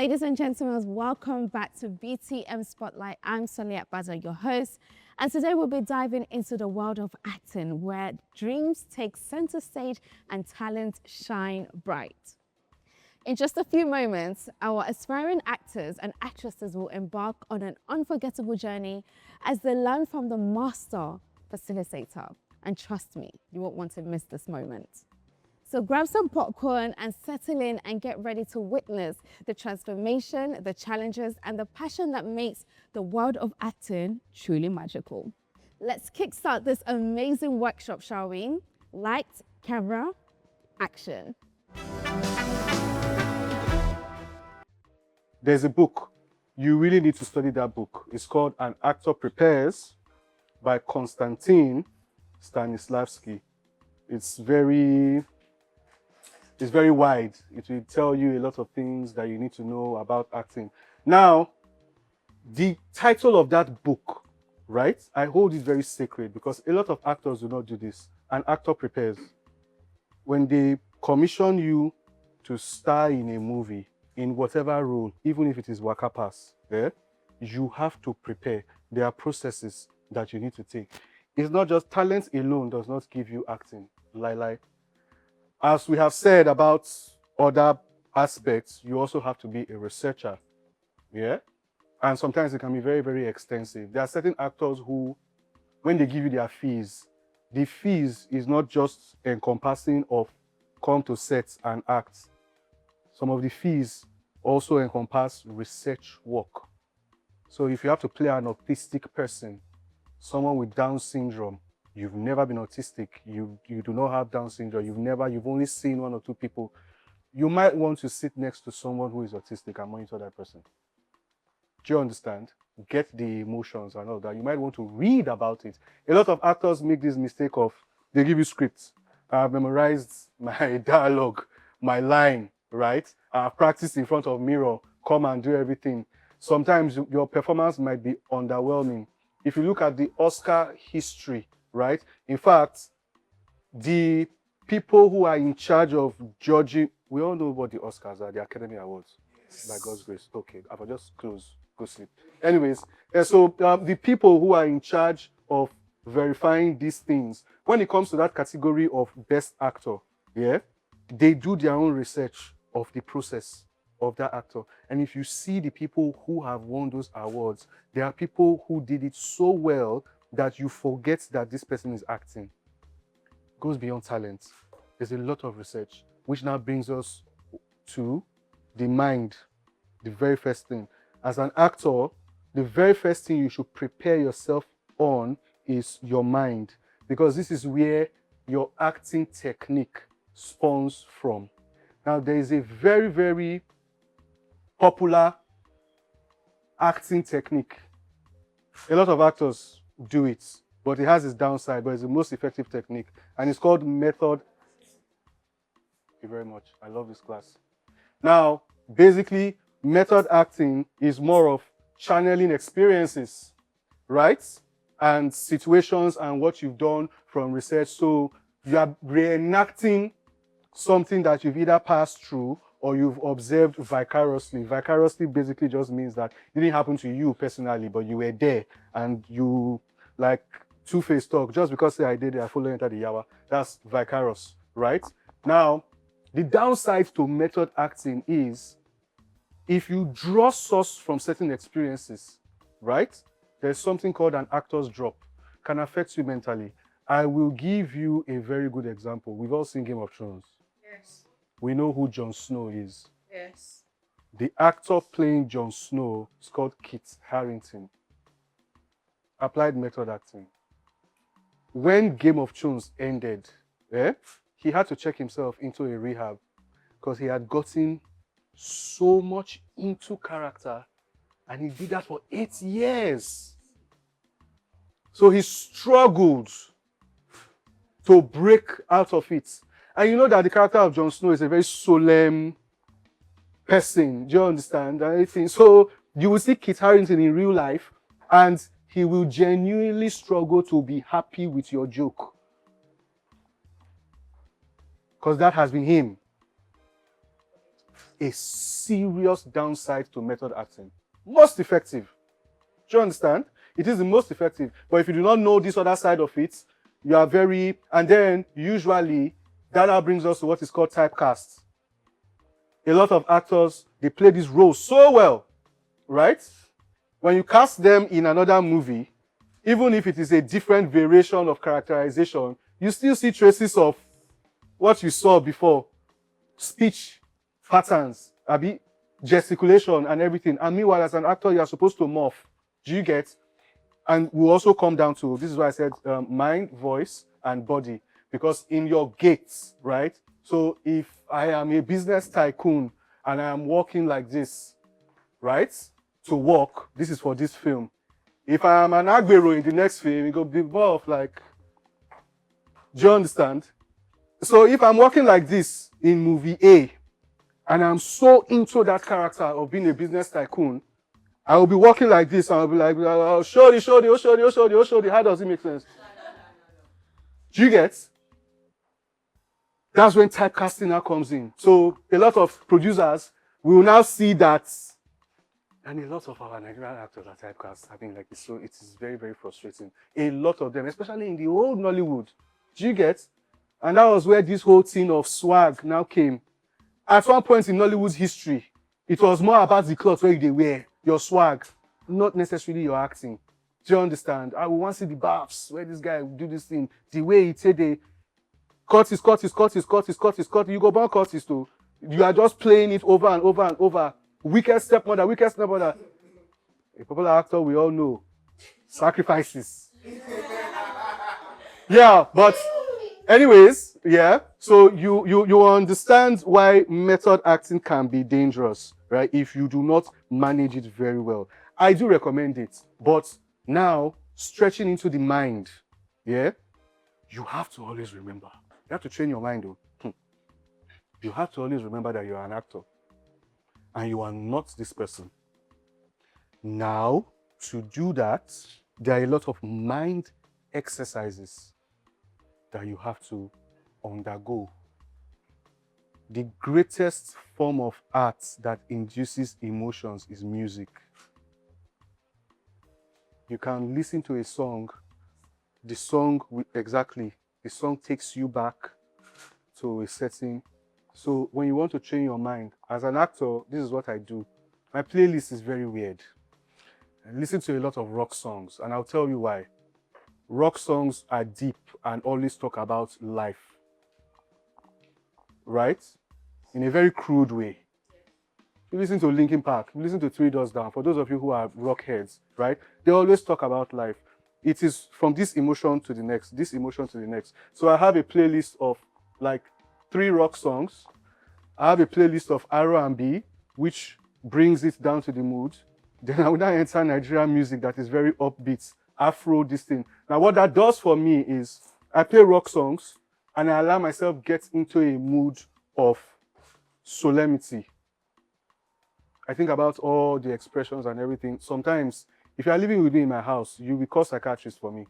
Ladies and gentlemen, welcome back to BTM Spotlight. I'm Soliat Baza, your host, and today we'll be diving into the world of acting, where dreams take center stage and talent shine bright. In just a few moments, our aspiring actors and actresses will embark on an unforgettable journey as they learn from the master facilitator. And trust me, you won't want to miss this moment. So grab some popcorn and settle in and get ready to witness the transformation, the challenges, and the passion that makes the world of acting truly magical. Let's kickstart this amazing workshop, shall we? Lights, camera, action. There's a book. You really need to study that book. It's called An Actor Prepares by Konstantin Stanislavski. It's very wide. It will tell you a lot of things that you need to know about acting. Now, the title of that book, right? I hold it very sacred because a lot of actors do not do this. An actor prepares. When they commission you to star in a movie, in whatever role, even if it is waka pass, you have to prepare. There are processes that you need to take. It's not just talent alone does not give you acting. Lie. As we have said about other aspects, you also have to be a researcher. Yeah? And sometimes it can be very, very extensive. There are certain actors who, when they give you their fees, the fees is not just encompassing of come to set and act. Some of the fees also encompass research work. So if you have to play an autistic person, someone with Down syndrome, you've never been autistic, you do not have Down syndrome, you've only seen one or two people, you might want to sit next to someone who is autistic and monitor that person. Do you understand? Get the emotions and all that. You might want to read about it. A lot of actors make this mistake of, they give you scripts. I've memorized my dialogue, my line, right? I've practiced in front of mirror, come and do everything. Sometimes your performance might be underwhelming. If you look at the Oscar history, right? In fact, the people who are in charge of judging, we all know what the Oscars are, the Academy Awards. Yes. By God's grace. Okay, I'll just close, go sleep. Anyways, so the people who are in charge of verifying these things, when it comes to that category of best actor, yeah, they do their own research of the process of that actor. And if you see the people who have won those awards, there are people who did it so well that you forget that this person is acting. It goes beyond talent. There's a lot of research, which now brings us to the mind, the very first thing. As an actor, the very first thing you should prepare yourself on is your mind, because this is where your acting technique spawns from. Now, there is a very, very popular acting technique. A lot of actors do it, but it has its downside, but it's the most effective technique, and it's called method. Thank you very much. I love this class. Now, basically, method acting is more of channeling experiences, right? And situations and what you've done from research. So you are reenacting something that you've either passed through or you've observed vicariously. Vicariously basically just means that it didn't happen to you personally, but you were there and you, like Two-Face talk, just because say I did it, I fully entered the yawa. That's vicarious, right? Now, the downside to method acting is if you draw source from certain experiences, right? There's something called an actor's drop. Can affect you mentally. I will give you a very good example. We've all seen Game of Thrones. Yes. We know who Jon Snow is. Yes. The actor playing Jon Snow is called Kit Harington. Applied method acting. When Game of Thrones ended, he had to check himself into a rehab because he had gotten so much into character, and he did that for 8 years. So he struggled to break out of it. And you know that the character of Jon Snow is a very solemn person. Do you understand? So you will see Kit Harington in real life, and he will genuinely struggle to be happy with your joke. Because that has been him. a serious downside to method acting. Most effective. Do you understand? It is the most effective. But if you do not know this other side of it, you are and then usually that now brings us to what is called typecast. A lot of actors, they play these roles so well, right? When you cast them in another movie, even if it is a different variation of characterization, you still see traces of what you saw before. Speech patterns, gesticulation and everything. And meanwhile, as an actor, you are supposed to morph. Do you get? And we'll also come down to, this is why I said mind, voice, and body. Because in your gaits, right? So if I am a business tycoon and I am walking like this, right? To walk, this is for this film. If I am an Agbero in the next film, it will be more of like, do you understand? So if I'm walking like this in movie A, and I'm so into that character of being a business tycoon, I will be walking like this, and I'll be like, oh, shorty, shorty, oh, shorty, oh, shorty, oh, shorty. How does it make sense? Do you get? That's when typecasting now comes in. So a lot of producers will now see that, and a lot of our Nigerian actors are typecast. I mean, like, it is very, very frustrating. A lot of them, especially in the old Nollywood. Do you get? And that was where this whole thing of swag now came. At one point in Nollywood's history, it was more about the clothes where they wear, your swag, not necessarily your acting. Do you understand? I want to see the baths where this guy do this thing, the way he said they cut. You go back Curtis too. You are just playing it over and over and over. Wicked stepmother. A popular actor we all know. Sacrifices. Yeah, but anyways, yeah. So you understand why method acting can be dangerous, right? If you do not manage it very well. I do recommend it, but now stretching into the mind, yeah, you have to always remember. You have to train your mind, though. You have to always remember that you are an actor and you are not this person. Now, to do that, there are a lot of mind exercises that you have to undergo. The greatest form of art that induces emotions is music. You can listen to a song, the song takes you back to a setting. So when you want to train your mind, as an actor, this is what I do. My playlist is very weird. I listen to a lot of rock songs, and I'll tell you why. Rock songs are deep and always talk about life, right? In a very crude way. You listen to Linkin Park, you listen to Three Doors Down, for those of you who are rock heads, right? They always talk about life. It is from this emotion to the next, this emotion to the next. So I have a playlist of like 3 rock songs. I have a playlist of R&B, which brings it down to the mood. Then I will now enter Nigerian music that is very upbeat, Afro, this thing. Now what that does for me is I play rock songs and I allow myself get into a mood of solemnity. I think about all the expressions and everything. Sometimes, if you are living with me in my house, you will call psychiatrist for me.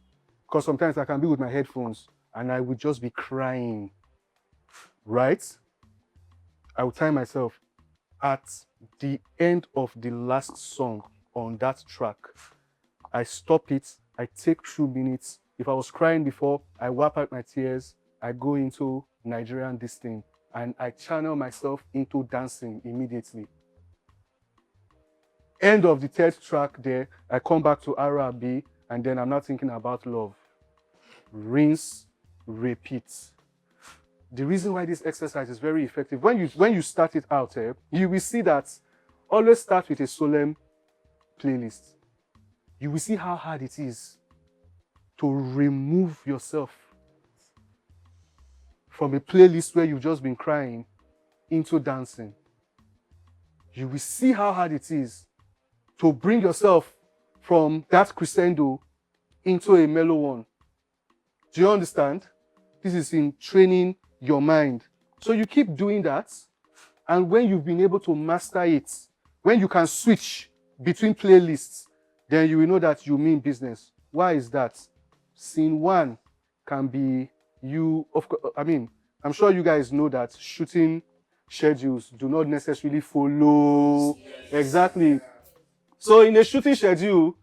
Because sometimes I can be with my headphones and I would just be crying, right? I will time myself. At the end of the last song on that track, I stop it, I take 2 minutes. If I was crying before, I wipe out my tears, I go into Nigerian this thing, and I channel myself into dancing immediately. End of the 3rd track there, I come back to R&B, and then I'm not thinking about love. Rinse, repeat. The reason why this exercise is very effective, when you start it out, you will see that always start with a solemn playlist. You will see how hard it is to remove yourself from a playlist where you've just been crying into dancing. You will see how hard it is to bring yourself from that crescendo into a mellow one. Do you understand? This is in training your mind. So you keep doing that, and when you've been able to master it, when you can switch between playlists, then you will know that you mean business. Why is that? Scene 1 can be you, of course, I'm sure you guys know that shooting schedules do not necessarily follow exactly. So in a shooting schedule,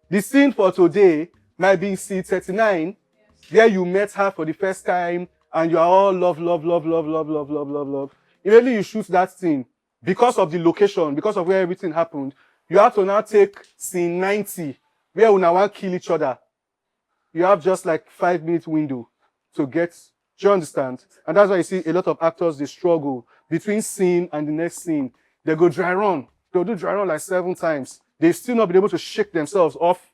the scene for today might be scene 39, where you met her for the first time and you are all love, love, love, love, love, love, love, love, love. Immediately you shoot that scene, because of the location, because of where everything happened, you have to now take scene 90, where you now want to kill each other. You have just like 5-minute window to get, do you understand? And that's why you see a lot of actors, they struggle between scene and the next scene. They go dry run. They'll do dry run like 7 times. They've still not been able to shake themselves off.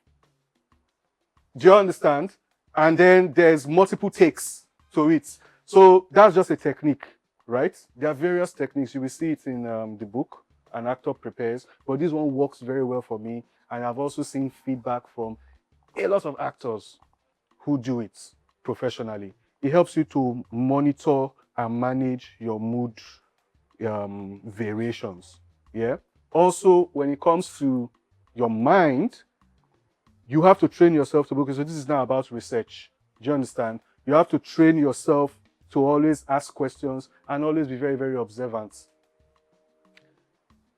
Do you understand? And then there's multiple takes to it. So that's just a technique, right? There are various techniques. You will see it in the book, An Actor Prepares. But this one works very well for me. And I've also seen feedback from a lot of actors who do it professionally. It helps you to monitor and manage your mood variations. Yeah. Also, when it comes to your mind, you have to train yourself to book. So this is not about research. Do you understand? You have to train yourself to always ask questions and always be very, very observant.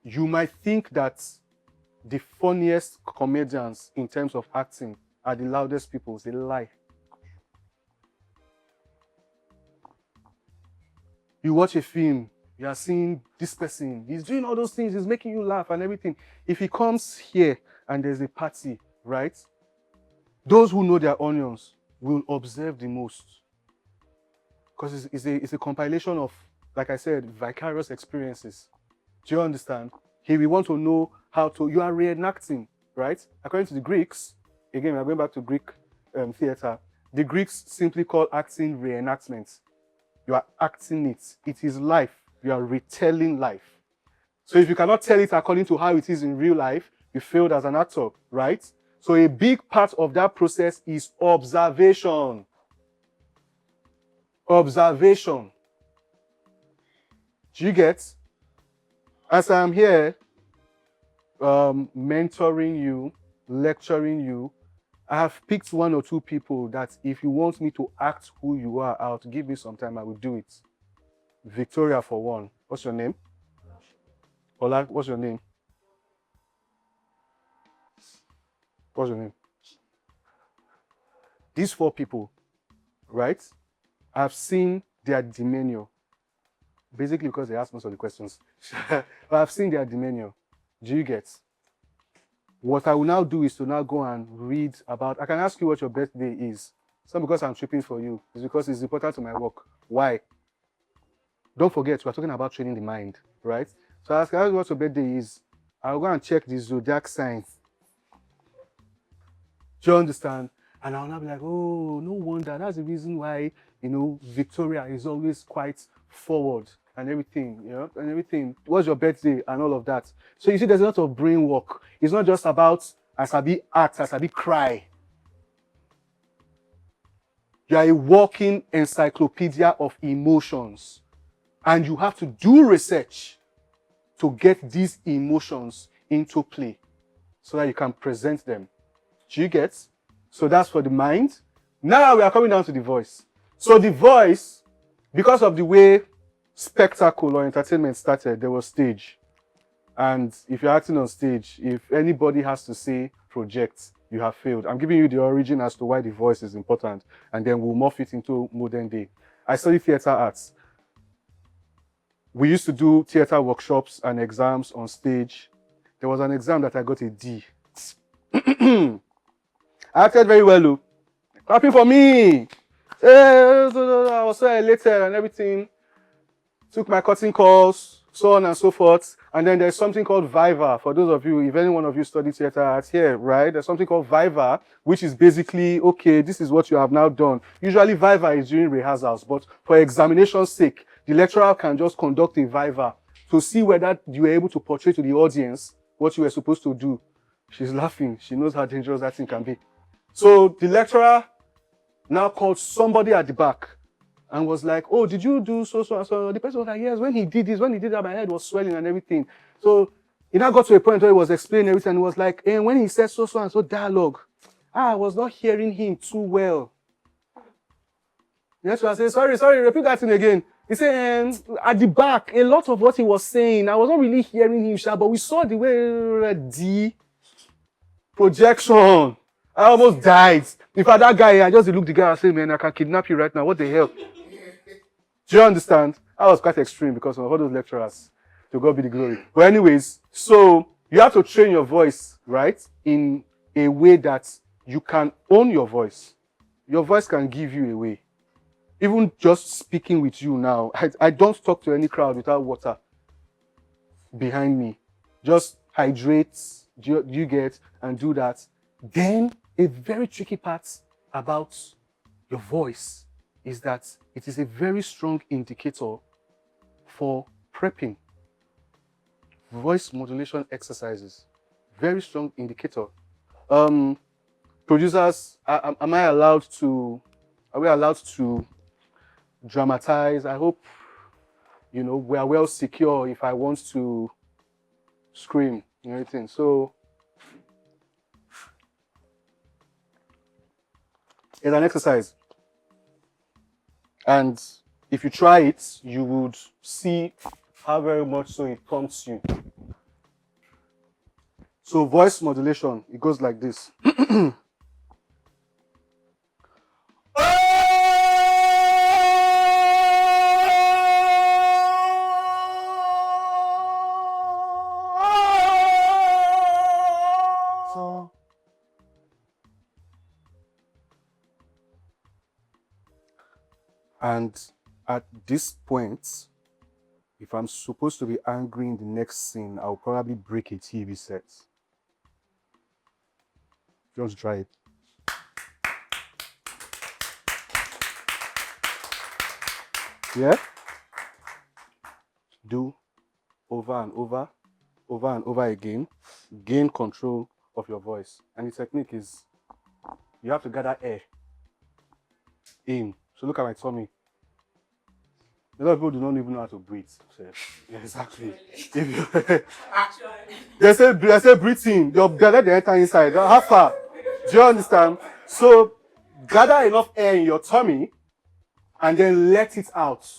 You might think that the funniest comedians in terms of acting are the loudest people. They lie. You watch a film, you are seeing this person, he's doing all those things, he's making you laugh and everything. If he comes here and there's a party, right? Those who know their onions will observe the most. Because it's a compilation of, like I said, vicarious experiences. Do you understand? Here we want to know how to, you are reenacting, right? According to the Greeks, again, we're going back to Greek theater. The Greeks simply call acting reenactment. You are acting it. It is life. You are retelling life. So if you cannot tell it according to how it is in real life, you failed as an actor, right? So a big part of that process is observation. Observation. Do you get? As I'm here, mentoring you, lecturing you, I have picked 1 or 2 people that if you want me to act who you are out, give me some time, I will do it. Victoria for one. What's your name? Ola, what's your name? What's your name? These 4 people, right? I've seen their demeanor. Basically because they ask most of the questions. But I've seen their demeanor. Do you get? What I will now do is to now go and read about, I can ask you what your birthday is. It's not because I'm tripping for you. It's because it's important to my work. Why? Don't forget, we're talking about training the mind, right? So I ask you what your birthday is. I'll go and check the zodiac signs. Do you understand? And I'll now be like, oh, no wonder. That's the reason why, Victoria is always quite forward and everything, and everything. What's your birthday and all of that? So you see, there's a lot of brain work. It's not just about asabi act, asabi cry. You are a walking encyclopedia of emotions. And you have to do research to get these emotions into play so that you can present them. Do you get? So that's for the mind. Now we are coming down to the voice. So the voice, because of the way spectacle or entertainment started, there was stage. And if you're acting on stage, if anybody has to say project, you have failed. I'm giving you the origin as to why the voice is important, and then we'll morph it into modern day. I study theater arts. We used to do theater workshops and exams on stage. There was an exam that I got a D. I acted very well, Lou. Clapping for me. I was so elated and everything. Took my cutting calls, so on and so forth. And then there's something called Viva. For those of you, if any one of you study theater arts here, right? There's something called Viva, which is basically, okay, this is what you have now done. Usually Viva is during rehearsals, but for examination's sake, the lecturer can just conduct a Viva to see whether you were able to portray to the audience what you were supposed to do. She's laughing. She knows how dangerous that thing can be. So the lecturer now called somebody at the back and was like, oh, did you do so? The person was like, yes, when he did this, when he did that, my head was swelling and everything. So it now got to a point where he was explaining everything and it was like, and when he said so and so dialogue, I was not hearing him too well. Yes, I said, sorry, repeat that thing again. He said, at the back, a lot of what he was saying, I was not really hearing him, but we saw the way the projection. I almost died. In fact, that guy, I just looked the guy and said, man, I can kidnap you right now. What the hell? Do you understand? I was quite extreme because of all those lecturers. To God be the glory. But anyways, so you have to train your voice, right? In a way that you can own your voice. Your voice can give you away. Even just speaking with you now, I don't talk to any crowd without water behind me. Just hydrate, you get, and do that. Then a very tricky part about your voice is that it is a very strong indicator for prepping. Voice modulation exercises, very strong indicator. Producers, are we allowed to dramatize? I hope, we are well secure if I want to scream and everything. So it's an exercise. And if you try it, you would see how very much so it prompts you. So voice modulation, it goes like this. And at this point, if I'm supposed to be angry in the next scene, I'll probably break a TV set. Just try it. Yeah? Do over and over again. Gain control of your voice. And the technique is you have to gather air in. So look at my tummy. A lot of people do not even know how to breathe. So, yeah, exactly. They say breathe in. Your belly they enter inside. How far? Do you understand? So gather enough air in your tummy and then let it out.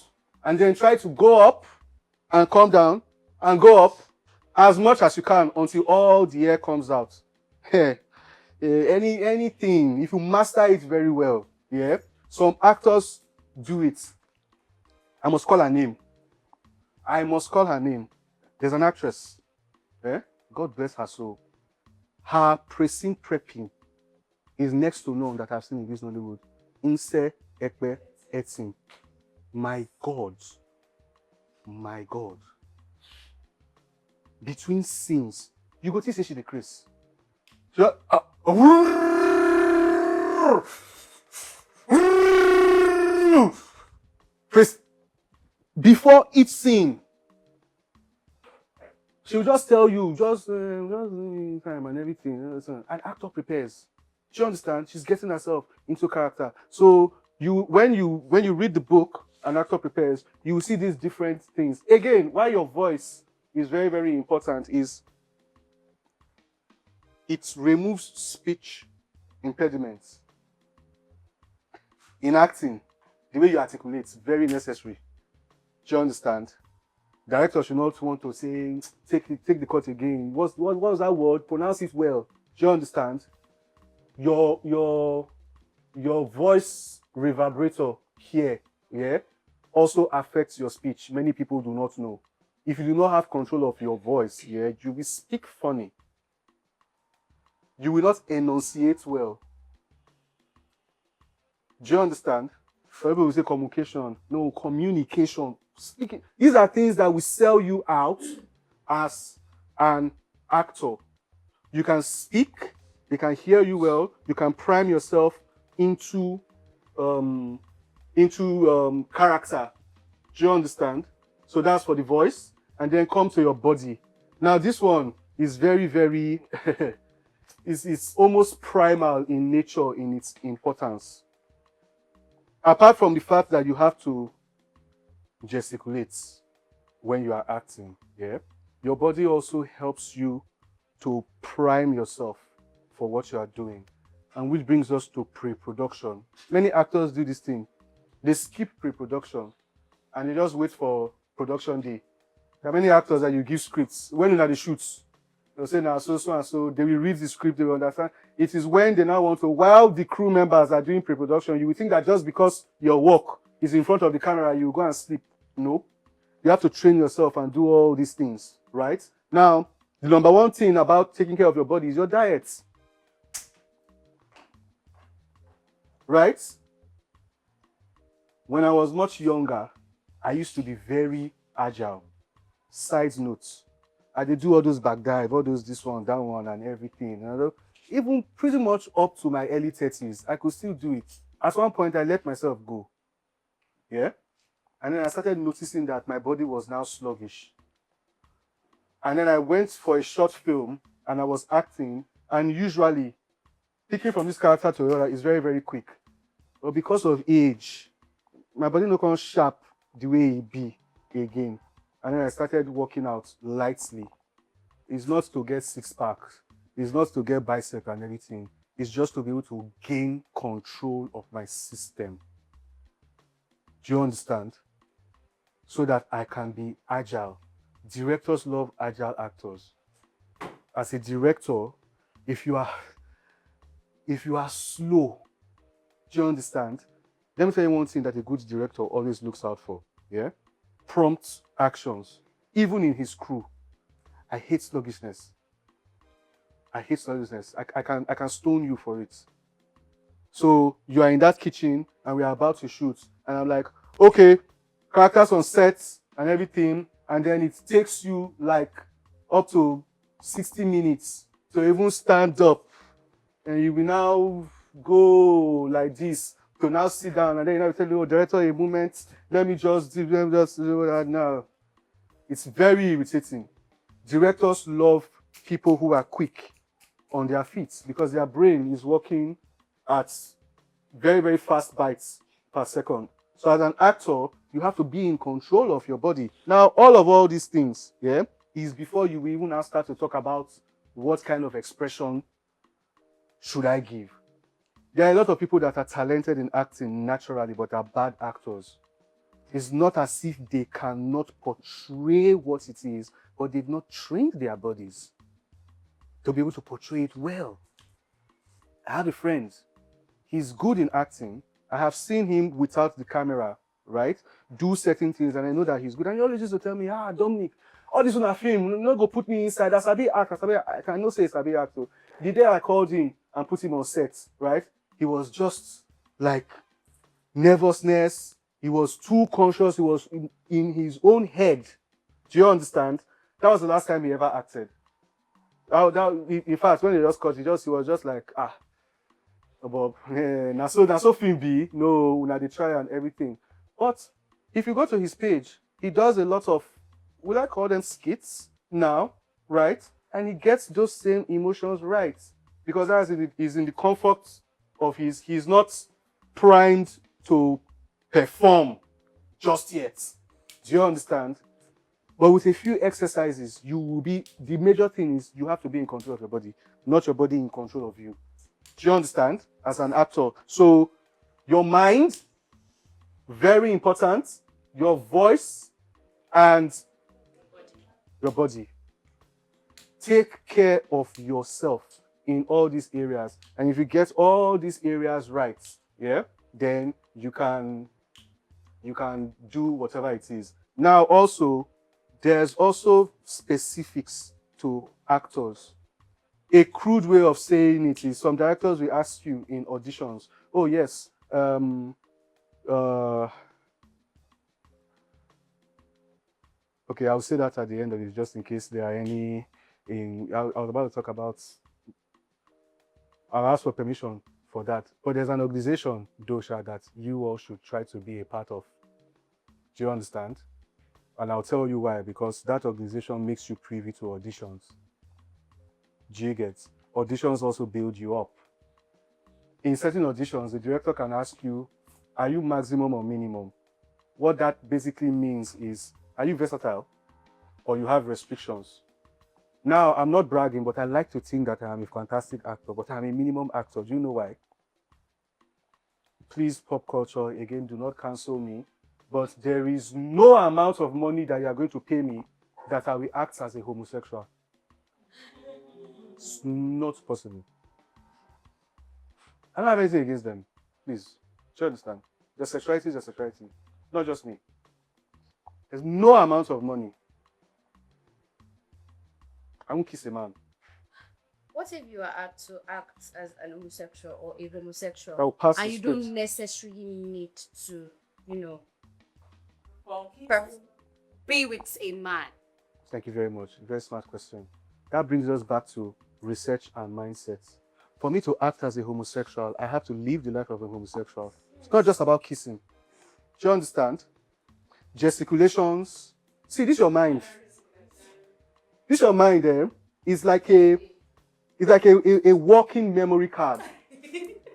And then try to go up and come down and go up as much as you can until all the air comes out. Anything, if you master it very well, yeah. Some actors do it. I must call her name. There's an actress. God bless her soul. Her pressing prepping is next to none that I've seen in this Nollywood. Inse Ekpe Etin. My God. Between scenes, you go to say she the Chris. Chris, before each scene, she will just tell you, just time and everything. An actor prepares. Do you understand? She's getting herself into character. So when you read the book, An Actor Prepares, you will see these different things. Again, why your voice is very, very important is it removes speech impediments. In acting, the way you articulate is very necessary. Do you understand? Director should not want to say, take the cut again. What was that word? Pronounce it well. Do you understand? Your voice reverberator here, yeah, also affects your speech. Many people do not know. If you do not have control of your voice, yeah, you will speak funny. You will not enunciate well. Do you understand? Some people will say communication. No, communication. Speaking. These are things that will sell you out as an actor. You can speak, they can hear you well, you can prime yourself into character. Do you understand? So that's for the voice. And then come to your body. Now this one is very, very, it's almost primal in nature in its importance. Apart from the fact that you have to gesticulate when you are acting, yeah, your body also helps you to prime yourself for what you are doing. And which brings us to pre-production. Many actors do this thing. They skip pre-production and they just wait for production day. There are many actors that you give scripts. When you're at the shoots, they'll say, now, so and so, they will read the script, they will understand. It is when they now want to, while the crew members are doing pre-production, you will think that just because your work is in front of the camera, you go and sleep. No. You have to train yourself and do all these things, right? Now, the number one thing about taking care of your body is your diet. Right? When I was much younger, I used to be very agile. Side notes. I did do all those back dive, all those this one, that one, and everything. Even pretty much up to my early 30s, I could still do it. At one point, I let myself go. Yeah? And then I started noticing that my body was now sluggish. And then I went for a short film, and I was acting, and usually, picking from this character to the other is very, very quick. But because of age, my body no come sharp the way it be again. And then I started working out lightly. It's not to get six packs. It's not to get bicep and everything. It's just to be able to gain control of my system. Do you understand? So that I can be agile. Directors love agile actors. As a director, if you are slow, do you understand? Let me tell you one thing that a good director always looks out for. Yeah? Prompt actions. Even in his crew. I hate sluggishness. I hate sluggishness. I can stone you for it. So you are in that kitchen and we are about to shoot. And I'm like, okay, characters on sets and everything. And then it takes you like up to 60 minutes to even stand up. And you will now go like this to now sit down. And then you tell you, oh, director, a moment, let me just do that now. It's very irritating. Directors love people who are quick on their feet because their brain is working at very, very fast bites per second. So as an actor, you have to be in control of your body. Now, all these things, yeah, is before you even now start to talk about what kind of expression should I give. There are a lot of people that are talented in acting naturally, but are bad actors. It's not as if they cannot portray what it is, but they've not trained their bodies to be able to portray it well. I have a friend. He's good in acting. I have seen him without the camera, right? Do certain things, and I know that he's good. And he always used to tell me, Dominic, all this on a film, not go put me inside. That's a big act. I cannot say it's a big act. So the day I called him and put him on set, right? He was just like nervousness. He was too conscious. He was in his own head. Do you understand? That was the last time he ever acted. In fact, when he just cut, he was just like, but now so film be no, now they try and everything. But if you go to his page, he does a lot of, would I call them skits now, right? And he gets those same emotions right because he's in the comfort of he's not primed to perform just yet. Do you understand? But with a few exercises, the major thing is you have to be in control of your body, not your body in control of you. Do you understand? As an actor. So your mind, very important, your voice, and your body. Take care of yourself in all these areas. And if you get all these areas right, yeah, then you can do whatever it is. Now also, there's also specifics to actors. A crude way of saying it is some directors will ask you in auditions, oh yes, okay, I'll say that at the end of it just in case there are any. I was about to talk about, I'll ask for permission for that. But there's an organization, Dosha, that you all should try to be a part of. Do you understand? And I'll tell you why, because that organization makes you privy to auditions. Do you get? Auditions also build you up. In certain auditions, the director can ask you, are you maximum or minimum? What that basically means is, are you versatile or you have restrictions? Now, I'm not bragging, but I like to think that I am a fantastic actor, but I'm a minimum actor. Do you know why? Please, pop culture, again, do not cancel me. but there is no amount of money that you are going to pay me that I will act as a homosexual. It's not possible. I don't have anything against them. Please, do you understand? Their sexuality is their sexuality, not just me. There's no amount of money. I won't kiss a man. What if you are asked to act as an homosexual or a homosexual, I will pass and the you script. don't necessarily need to, be with a man? Thank you very much. Very smart question. That brings us back to research and mindset. For me to act as a homosexual, I have to live the life of a homosexual. It's not just about kissing. Do you understand? Gesticulations. See, this is your mind. This your mind there is like a walking memory card.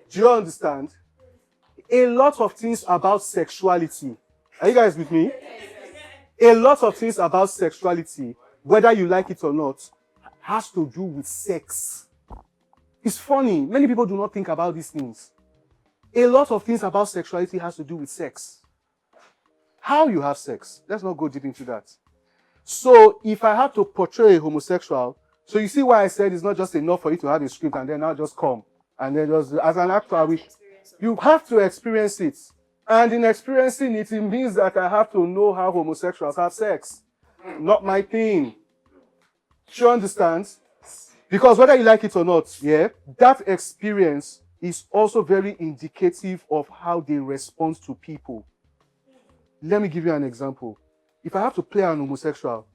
Do you understand? A lot of things about sexuality. Are you guys with me? A lot of things about sexuality, whether you like it or not, has to do with sex. It's funny. Many people do not think about these things. A lot of things about sexuality has to do with sex. How you have sex. Let's not go deep into that. So if I have to portray a homosexual, so you see why I said it's not just enough for you to have a script and then I'll just come. And then just, as an actor, you have to experience it. And in experiencing it, it means that I have to know how homosexuals have sex. Not my thing. Do you understand? Because whether you like it or not, yeah, that experience is also very indicative of how they respond to people. Let me give you an example. If I have to play an homosexual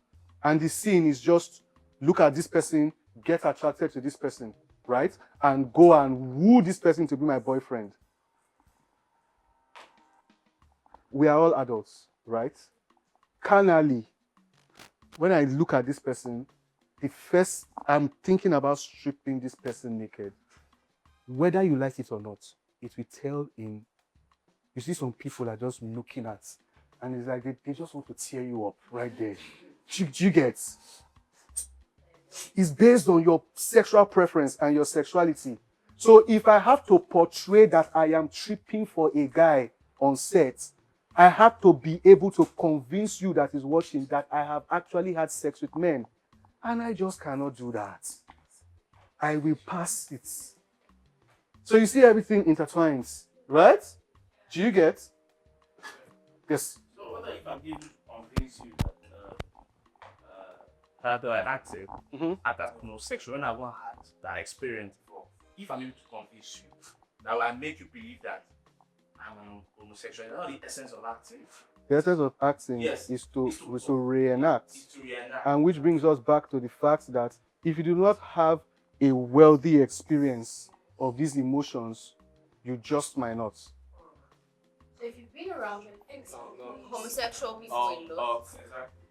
and the scene is just look at this person, get attracted to this person, right? And go and woo this person to be my boyfriend. We are all adults, right? Carnally, when I look at this person, I'm thinking about stripping this person naked. Whether you like it or not, it will tell in. You see some people are just looking at, and it's like they just want to tear you up right there. Do you get? It's based on your sexual preference and your sexuality. So if I have to portray that I am tripping for a guy on set, I have to be able to convince you that is watching that I have actually had sex with men. And I just cannot do that. I will pass it. So you see everything intertwines, right? Do you get? Yes. So what if I'm able to convince you that I acted at that homosexual when I haven't had that experience before? If I'm able to convince you, that will make you believe that I'm homosexual. That's not the essence of acting. The essence of acting is to reenact. And which brings us back to the fact that if you do not have a wealthy experience of these emotions, you just might not. So if you've been around homosexual people in love,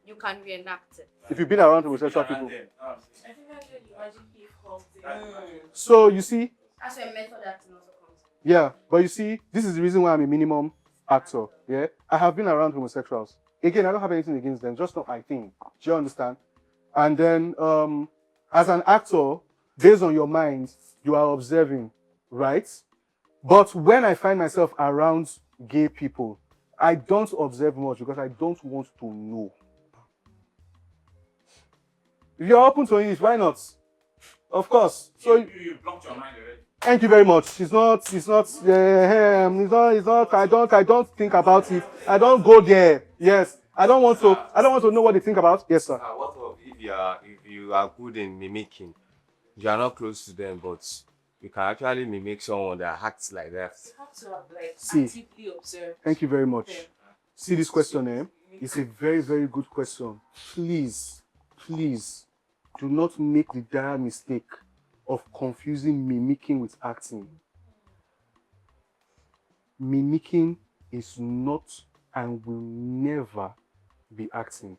you can reenact it. If you've been around homosexual people. So you see? That's where method acting also comes in. Yeah, but you see, this is the reason why I'm a minimum actor. Yeah, I have been around homosexuals. Again, I don't have anything against them, just not my thing. Do you understand? And then, as an actor, based on your mind, you are observing, right? But when I find myself around gay people, I don't observe much because I don't want to know. If you're open to it, why not? Of course. So you blocked your mind already. Thank you very much. It's not, I don't think about it. I don't go there. Yes. I don't want to know what they think about. Yes, sir. What if you are good in mimicking? You are not close to them, but you can actually mimic someone that acts like that. See, thank you very much. See this question, It's a very, very good question. Please, do not make the dire mistake of confusing mimicking with acting. Mimicking is not and will never be acting.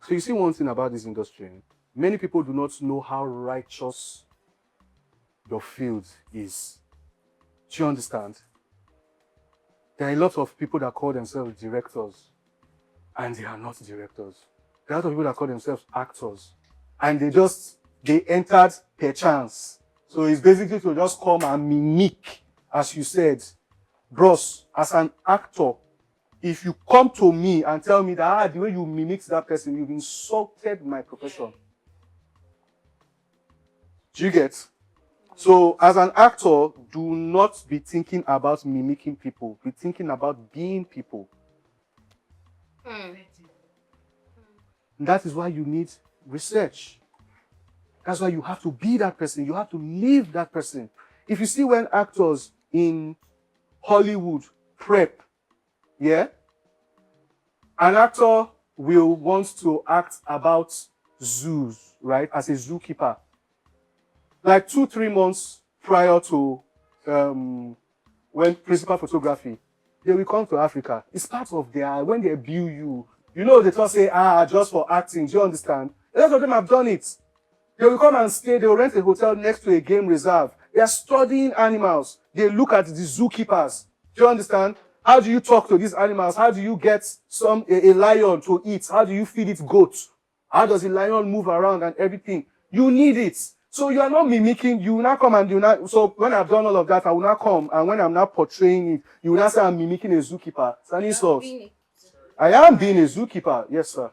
So you see one thing about this industry, many people do not know how righteous your field is. Do you understand? There are a lot of people that call themselves directors and they are not directors. There are a lot of people that call themselves actors and they entered per chance. So it's basically to just come and mimic, as you said. Bros, as an actor, if you come to me and tell me that the way you mimic that person, you've insulted my profession. Do you get? So as an actor, do not be thinking about mimicking people. Be thinking about being people. That is why you need research. That's why you have to be that person. You have to live that person. If you see when actors in Hollywood prep, yeah, an actor will want to act about zoos, right, as a zookeeper. Like 2-3 months prior to when principal photography, they will come to Africa. It's part of their, when they view you, you know, they just say, just for acting. Do you understand? A lot of them have done it. They will come and stay, they will rent a hotel next to a game reserve. They are studying animals. They look at the zookeepers. Do you understand? How do you talk to these animals? How do you get a lion to eat? How do you feed it goats? How does a lion move around and everything? You need it. So you are not mimicking, you will not come and do not, so when I've done all of that, I will not come, and when I'm not portraying it, you will not say I'm mimicking a zookeeper. It's an insult. I am being a zookeeper, yes, sir.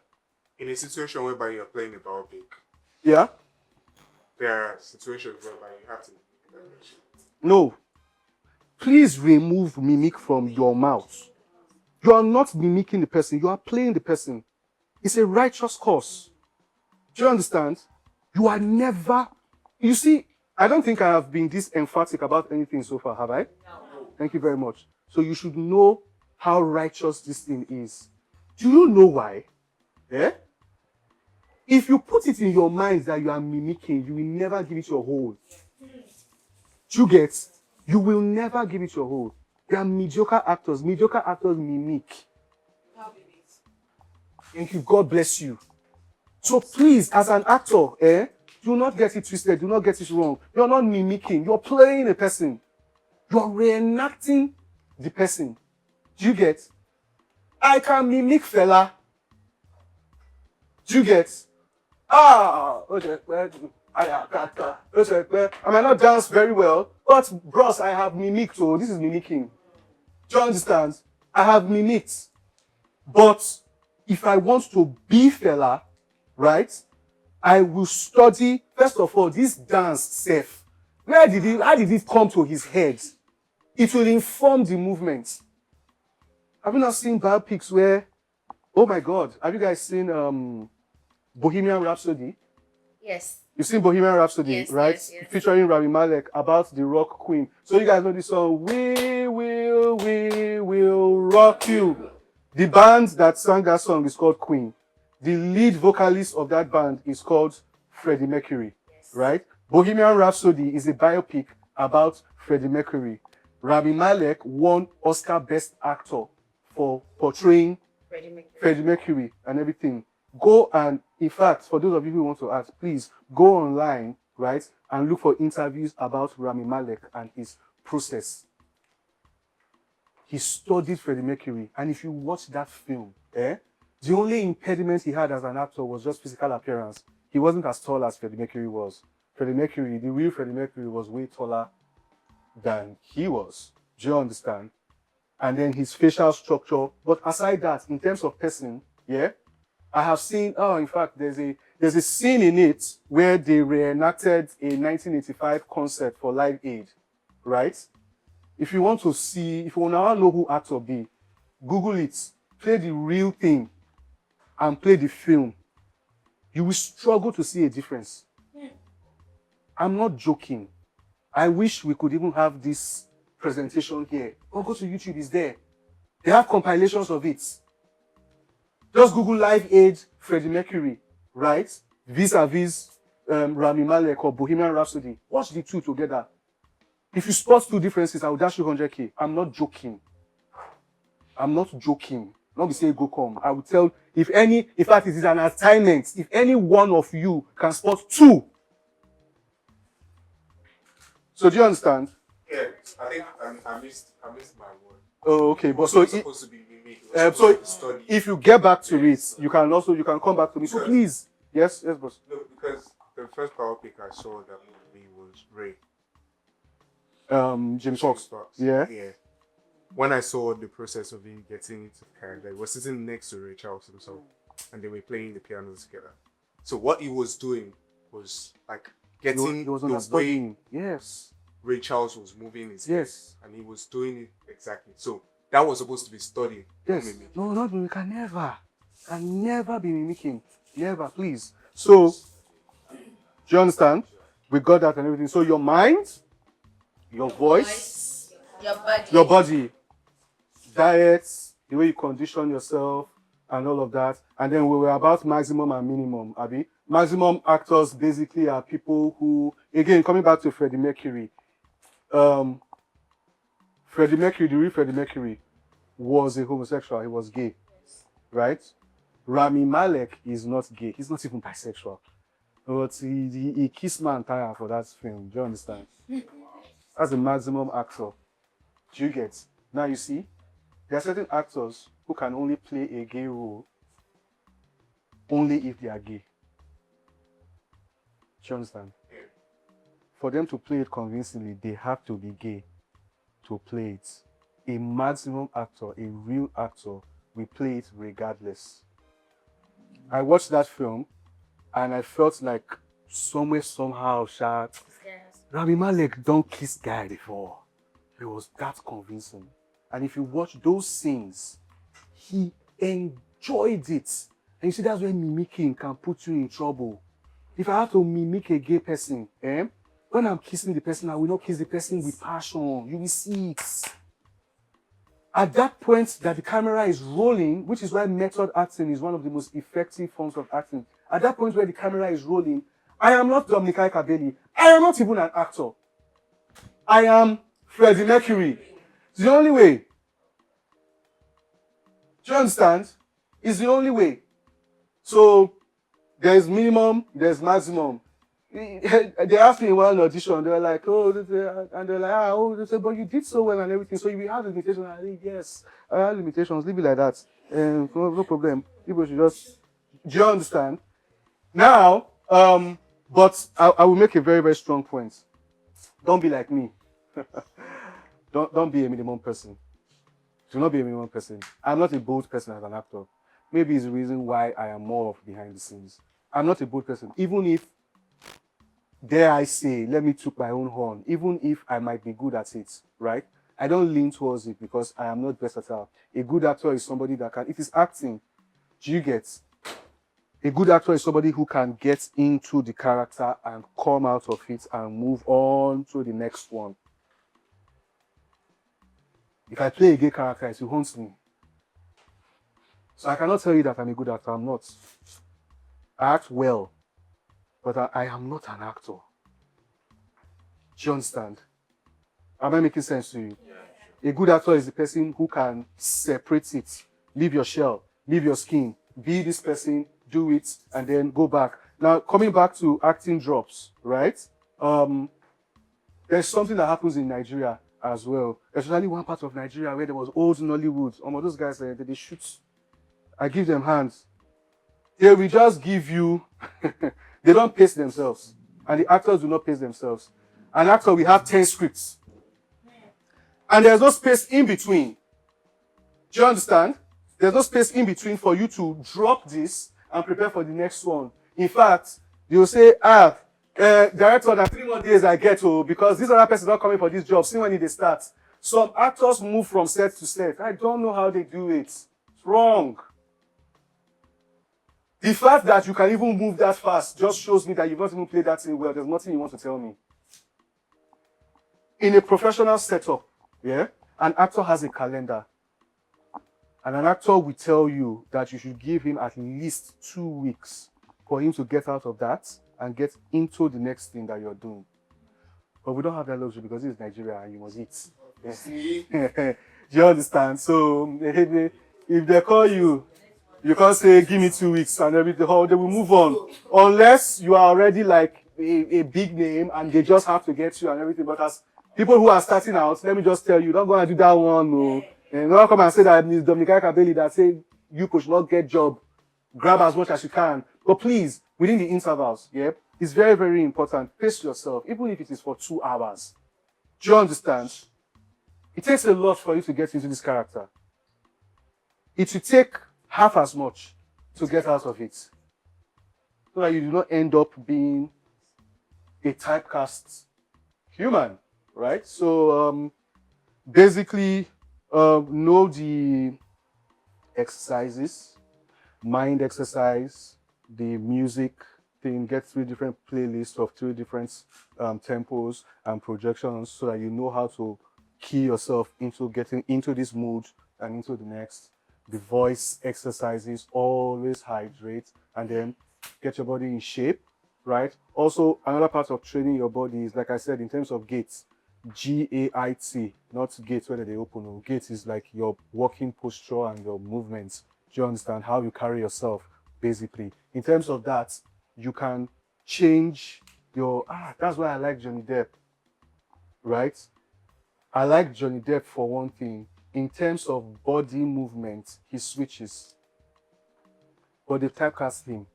In a situation whereby you're playing a biopic, yeah, there are situations whereby you have to. No. Please remove mimic from your mouth. You are not mimicking the person, you are playing the person. It's a righteous cause. Do you understand? You are never. You see, I don't think I have been this emphatic about anything so far, have I? No. Thank you very much. So you should know how righteous this thing is. Do you know why? Yeah? If you put it in your mind that you are mimicking, you will never give it your whole. Do you get? You will never give it your whole. They are mediocre actors. Mediocre actors mimic. Thank you. God bless you. So please, as an actor, do not get it twisted. Do not get it wrong. You're not mimicking. You're playing a person. You're reenacting the person. Do you get? I can mimic Fela. Do you get? I might not dance very well, but bros, I have mimicked. So this is mimicking. Do you understand? I have mimicked. But if I want to be Fela, right? I will study, first of all, this dance self. How did it come to his head? It will inform the movement. Have you not seen biopics where, oh my God, have you guys seen Bohemian Rhapsody? Yes. You've seen Bohemian Rhapsody, yes, right? Yes, yes. Featuring Rami Malek about the rock queen. So you guys know this song, We Will Rock You. The band that sang that song is called Queen. The lead vocalist of that band is called Freddie Mercury, right? Bohemian Rhapsody is a biopic about Freddie Mercury. Rami Malek won Oscar Best Actor for portraying Freddie Mercury and everything. Go and, in fact, for those of you who want to ask, please go online, right, and look for interviews about Rami Malek and his process. He studied Freddie Mercury, and if you watch that film, the only impediment he had as an actor was just physical appearance. He wasn't as tall as Freddie Mercury was. Freddie Mercury, the real Freddie Mercury, was way taller than he was. Do you understand? And then his facial structure. But aside that, in terms of person, I have seen, in fact, there's a scene in it where they reenacted a 1985 concert for Live Aid, right? If you want to see, if you want to know who actor be, Google it, play the real thing, and play the film. You will struggle to see a difference. I'm not joking. I wish we could even have this presentation here. Or go to YouTube, it's there. They have compilations of it. Just Google Live Aid Freddie Mercury, right? Vis-a-vis Rami Malek or Bohemian Rhapsody. Watch the two together. If you spot two differences, I will dash you 100K. I'm not joking. I'm not joking. Not be say go come. I will tell, in fact, it is an assignment. If any one of you can spot two. So do you understand? Yeah, I think I missed my word. Oh, okay. But so, supposed to be mimic. So if you get back to it, you can come back to me. So please, yes, boss. No, because the first biopic I saw that movie was Ray. James Fox. Yeah. when I saw the process of him getting into character, he was sitting next to Ray Charles himself, and they were playing the piano together. So what he was doing was like getting He was the way understanding. Yes. Ray Charles was moving his Yes. head, and he was doing it exactly. So that was supposed to be studied. Yes. Mimicking. No, not mimicking. Can never be mimicking. Never, please. So, do you understand? We got that and everything. So your mind, your voice, your body. your body, diet, the way you condition yourself, and all of that. And then we were about maximum and minimum, Abby. Maximum actors basically are people who, again, coming back to Freddie Mercury. Freddie Mercury, the real Freddie Mercury, was a homosexual. He was gay, right? Rami Malek is not gay. He's not even bisexual. But he kissed my entire for that film. Do you understand? That's a maximum actor. Do you get? Now you see, there are certain actors who can only play a gay role only if they are gay. Do you understand? For them to play it convincingly, they have to be gay to play it. A maximum actor, a real actor, will play it regardless. I watched that film and I felt like somehow, Rami Malek don't kiss guy before. It was that convincing. And if you watch those scenes, he enjoyed it. And you see, that's where mimicking can put you in trouble. If I have to mimic a gay person, when I'm kissing the person, I will not kiss the person with passion. You will see it. At that point that the camera is rolling, which is why method acting is one of the most effective forms of acting. At that point where the camera is rolling, I am not Dominic Kabeli. I am not even an actor. I am Freddie Mercury. It's the only way. Do you understand? It's the only way. So there's minimum, there's maximum. They asked me in one audition, they were like, oh, and they're like, they said, but you did so well and everything, so you have limitations. I think, yes, I have limitations, leave it like that. No problem. People should just, do you understand? Now, but I will make a very, very strong point. Don't be like me. Don't be a minimum person. Do not be a minimum person. I'm not a bold person as an actor. Maybe it's the reason why I am more of behind the scenes. I'm not a bold person. Even if, dare I say, let me toot my own horn, even if I might be good at it, right? I don't lean towards it because I am not versatile. A good actor is somebody that can, it is acting. Do you get? A good actor is somebody who can get into the character and come out of it and move on to the next one. If I play a gay character, it will haunt me. So I cannot tell you that I'm a good actor. I'm not. I act well, but I am not an actor. Do you understand? Am I making sense to you? Yeah. A good actor is the person who can separate it. Leave your shell, leave your skin, be this person, do it, and then go back. Now, coming back to acting drops, right? There's something that happens in Nigeria as well. Especially one part of Nigeria where there was old Nollywood. Those guys, they shoot. I give them hands. They will just give you, they don't pace themselves. And the actors do not pace themselves. An actor will have 10 scripts. And there's no space in between. Do you understand? There's no space in between for you to drop this and prepare for the next one. In fact, you'll say, director, that 3 more days I get to, because this other person is not coming for this job. See when they start. Some actors move from set to set. I don't know how they do it. It's wrong. The fact that you can even move that fast just shows me that you've not even played that thing well. There's nothing you want to tell me. In a professional setup, yeah, an actor has a calendar. And an actor will tell you that you should give him at least 2 weeks for him to get out of that and get into the next thing that you're doing. But we don't have that luxury because this is Nigeria and you must eat. Yeah. Do you understand? So if they call you, you can't say, give me 2 weeks and everything, they will move on. Unless you are already like a big name and they just have to get you and everything. But as people who are starting out, let me just tell you, don't go and do that one. No. And don't come and say that Ms. Dominic Kabeli that say you should not get job. Grab as much as you can. But please, within the intervals, yeah, it's very, very important. Pace yourself, even if it is for 2 hours. Do you understand? It takes a lot for you to get into this character. It will take half as much to get out of it. So that you do not end up being a typecast human, right? So basically, know the exercises, mind exercise, the music thing, get 3 different playlists of 3 different tempos and projections so that you know how to key yourself into getting into this mood and into the next. The voice exercises, always hydrate, and then get your body in shape, right? Also, another part of training your body is, like I said, in terms of gaits, G-A-I-T, not gates whether they open. No. Gaits is like your walking posture and your movements. Do you understand how you carry yourself, basically? In terms of that, you can change your, that's why I like Johnny Depp, right? I like Johnny Depp for one thing. In terms of body movement, he switches. But they typecast him.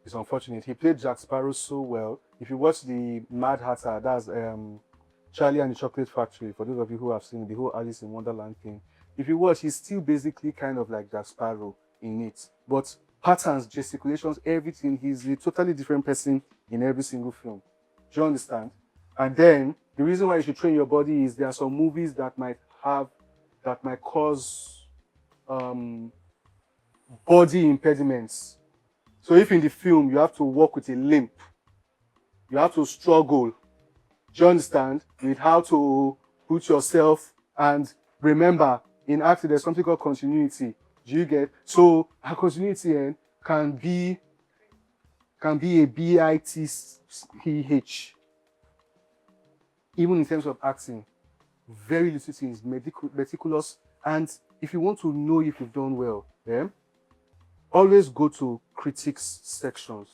It's unfortunate. He played Jack Sparrow so well. If you watch the Mad Hatter, that's Charlie and the Chocolate Factory, for those of you who have seen the whole Alice in Wonderland thing, if you watch, he's still basically kind of like Jack Sparrow in it. But patterns, gesticulations, everything, he's a totally different person in every single film. Do you understand? And then, the reason why you should train your body is there are some movies that might cause body impediments. So if in the film you have to walk with a limp, you have to struggle, do you understand, with how to put yourself, and remember, in acting there's something called continuity. Do you get? So a continuity can be a BITCH. Even in terms of acting, very little things, meticulous. And if you want to know if you've done well, always go to critics sections.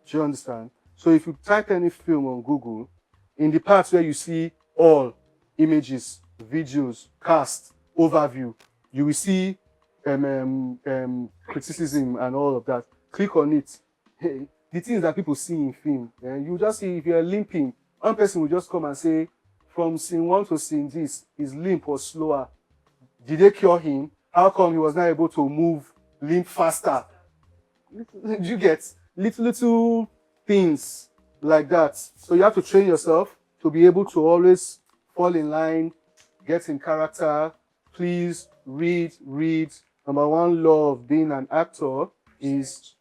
Do you understand? So if you type any film on Google, in the parts where you see all images, videos, cast, overview, you will see criticism and all of that. Click on it. Hey, the things that people see in film, you just see if you're limping, one person will just come and say, from scene 1 to scene this, his limp was slower. Did they cure him? How come he was not able to move, limp faster? You get little things like that. So you have to train yourself to be able to always fall in line, get in character. Please read. Number 1 law of being an actor is,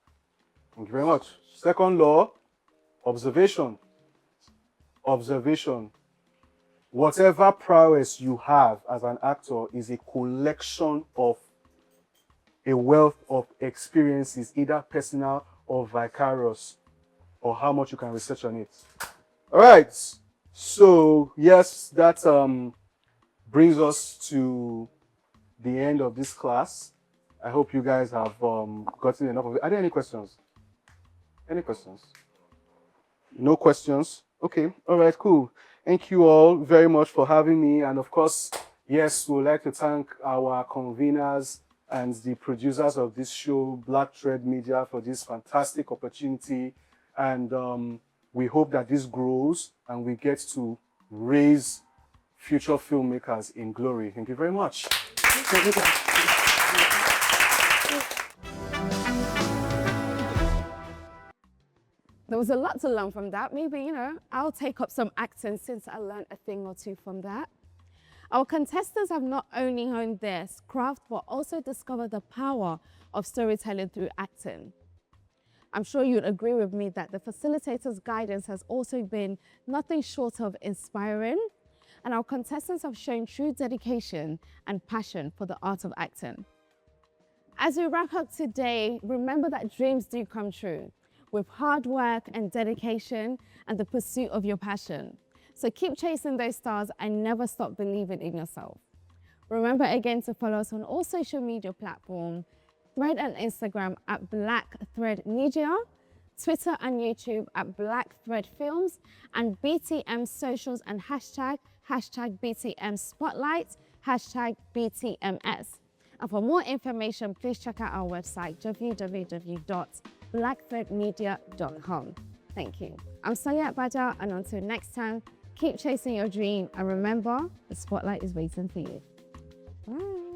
thank you very much. Second law, observation. Whatever prowess you have as an actor is a collection of a wealth of experiences, either personal or vicarious, or how much you can research on it. All right. So yes, that brings us to the end of this class. I hope you guys have gotten enough of it. Are there any questions? Any questions? No questions? Okay. All right, cool. Thank you all very much for having me. And of course, yes, we would like to thank our conveners and the producers of this show, Black Thread Media, for this fantastic opportunity. And we hope that this grows and we get to raise future filmmakers in glory. Thank you very much. There was a lot to learn from that. Maybe, I'll take up some acting since I learned a thing or two from that. Our contestants have not only honed their craft, but also discovered the power of storytelling through acting. I'm sure you'd agree with me that the facilitator's guidance has also been nothing short of inspiring, and our contestants have shown true dedication and passion for the art of acting. As we wrap up today, remember that dreams do come true with hard work and dedication and the pursuit of your passion. So keep chasing those stars and never stop believing in yourself. Remember again to follow us on all social media platforms, Thread and Instagram at Black Thread Media, Twitter and YouTube at Black Thread Films, and BTM socials and hashtag BTM Spotlight, hashtag BTMS. And for more information, please check out our website, www.blackthreadmedia.com. Thank you. I'm Sonia Baja, and until next time, Keep chasing your dream, and remember, the spotlight is waiting for you. Bye.